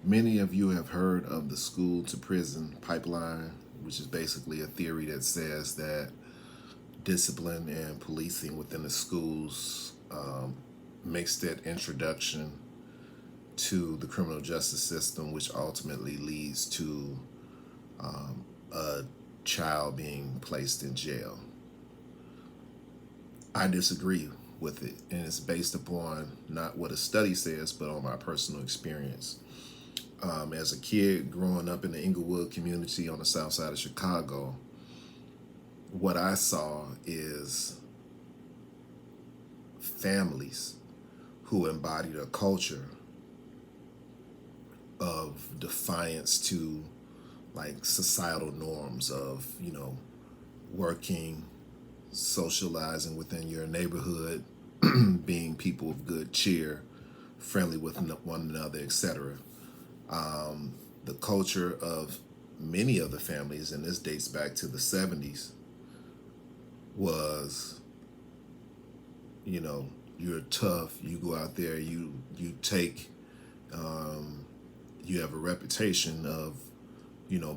Many of you have heard of the school to prison pipeline, which is basically a theory that says that discipline and policing within the schools makes that introduction to the criminal justice system, which ultimately leads to a child being placed in jail. I disagree with it, and it's based upon not what a study says, but on my personal experience. As a kid growing up in the Inglewood community on the south side of Chicago, what I saw is families who embodied a culture of defiance to like societal norms of, working, socializing within your neighborhood, being people of good cheer, friendly with one another, etc. The culture of many of the families, and this dates back to the 70s, was, you know, you're tough, you go out there, you take, you have a reputation of,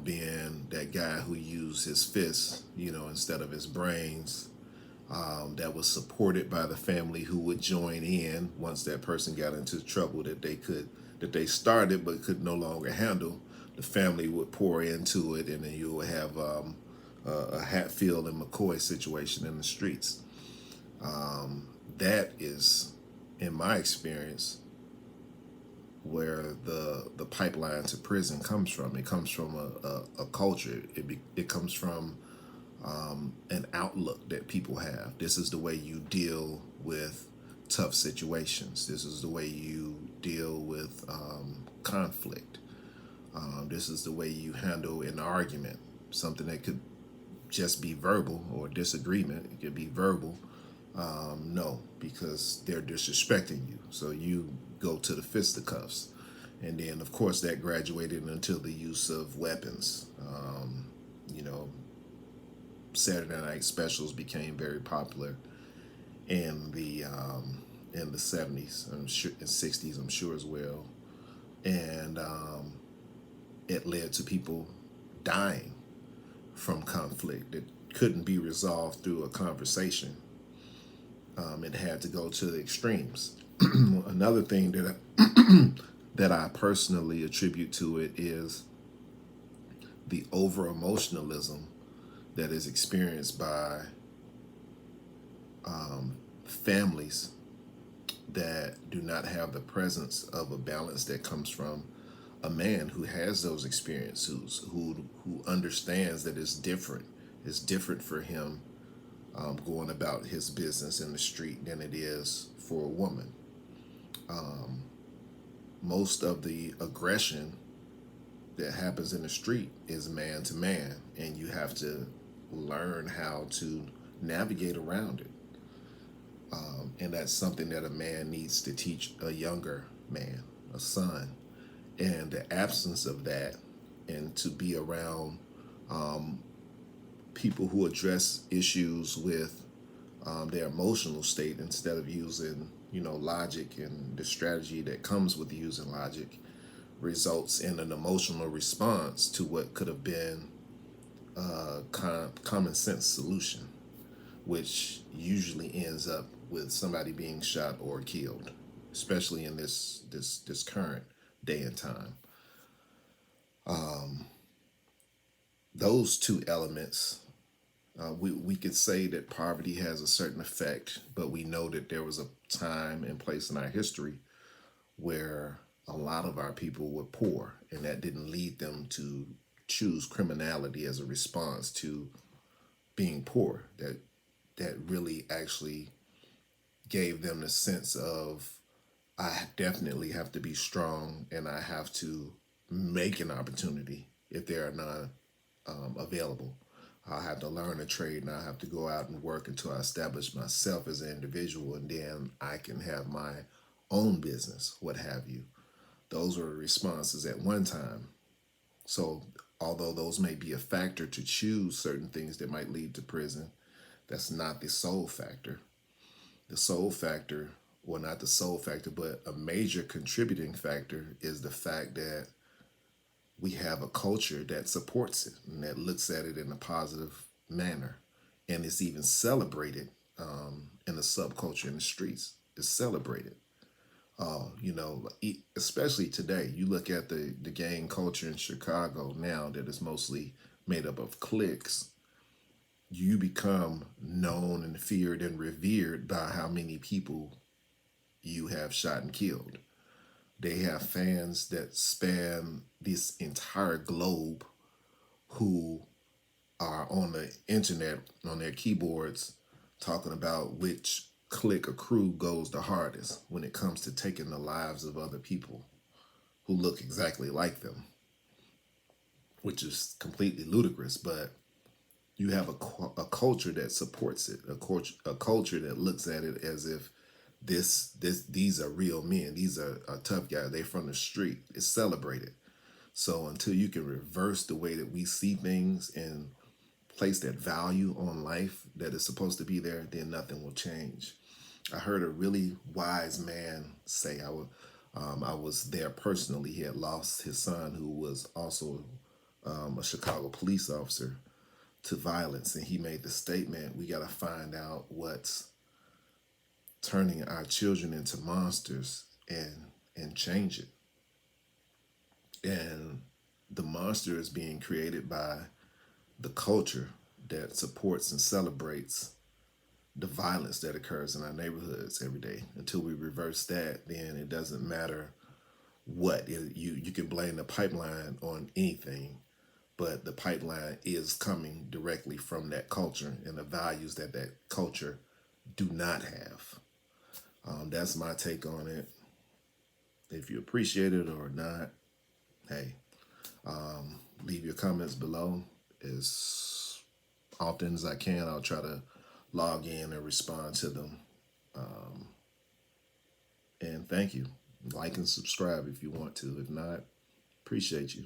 being that guy who used his fists, instead of his brains. That was supported by the family who would join in once that person got into trouble that they started but could no longer handle. The family would pour into it, and then you would have a Hatfield and McCoy situation in the streets. That is, in my experience, where the pipeline to prison comes from. It comes from a culture. It comes from an outlook that people have. This is the way you deal with tough situations. This is the way you deal with conflict. This is the way you handle an argument. Something that could just be verbal or disagreement. It could be verbal. No, because they're disrespecting you. So you go to the fisticuffs. And then, of course, that graduated until the use of weapons. You know, Saturday night specials became very popular in the 70s, I'm sure, and 60s, I'm sure as well, and it led to people dying from conflict that couldn't be resolved through a conversation. It had to go to the extremes. Another thing that I personally attribute to it is the over emotionalism that is experienced by families that do not have the presence of a balance that comes from a man who has those experiences, who understands that it's different for him going about his business in the street than it is for a woman. Most of the aggression that happens in the street is man to man, and you have to learn how to navigate around it. And that's something that a man needs to teach a younger man, a son. And the absence of that, and to be around people who address issues with their emotional state instead of using, logic and the strategy that comes with using logic, results in an emotional response to what could have been a common sense solution, which usually ends up with somebody being shot or killed, especially in this current day and time. Those two elements, we could say that poverty has a certain effect, but we know that there was a time and place in our history where a lot of our people were poor, and that didn't lead them to choose criminality as a response to being poor. That really actually gave them the sense of, I definitely have to be strong, and I have to make an opportunity if there are none available. I'll have to learn a trade, and I have to go out and work until I establish myself as an individual, and then I can have my own business, what have you. Those were responses at one time. So, although those may be a factor to choose certain things that might lead to prison, that's not the sole factor. The sole factor, well, not the sole factor, but a major contributing factor is the fact that we have a culture that supports it and that looks at it in a positive manner. And it's even celebrated in the subculture in the streets. It's celebrated. Especially today, you look at the gang culture in Chicago now that is mostly made up of cliques. You become known and feared and revered by how many people you have shot and killed. They have fans that span this entire globe who are on the internet on their keyboards talking about which clique or crew goes the hardest when it comes to taking the lives of other people who look exactly like them, which is completely ludicrous. But you have a culture that supports it, a culture that looks at it as if these are real men. These are tough guys. They're from the street. It's celebrated. So until you can reverse the way that we see things and place that value on life that is supposed to be there, then nothing will change. I heard a really wise man say, I was there personally. He had lost his son, who was also a Chicago police officer, to violence. And he made the statement, we got to find out what's turning our children into monsters and change it. And the monster is being created by the culture that supports and celebrates the violence that occurs in our neighborhoods every day. Until we reverse that, then it doesn't matter what. You can blame the pipeline on anything, but the pipeline is coming directly from that culture and the values that that culture do not have. That's my take on it. If you appreciate it or not, hey, leave your comments below. As often as I can, I'll try to log in and respond to them. And thank you. Like and subscribe if you want to. If not, appreciate you.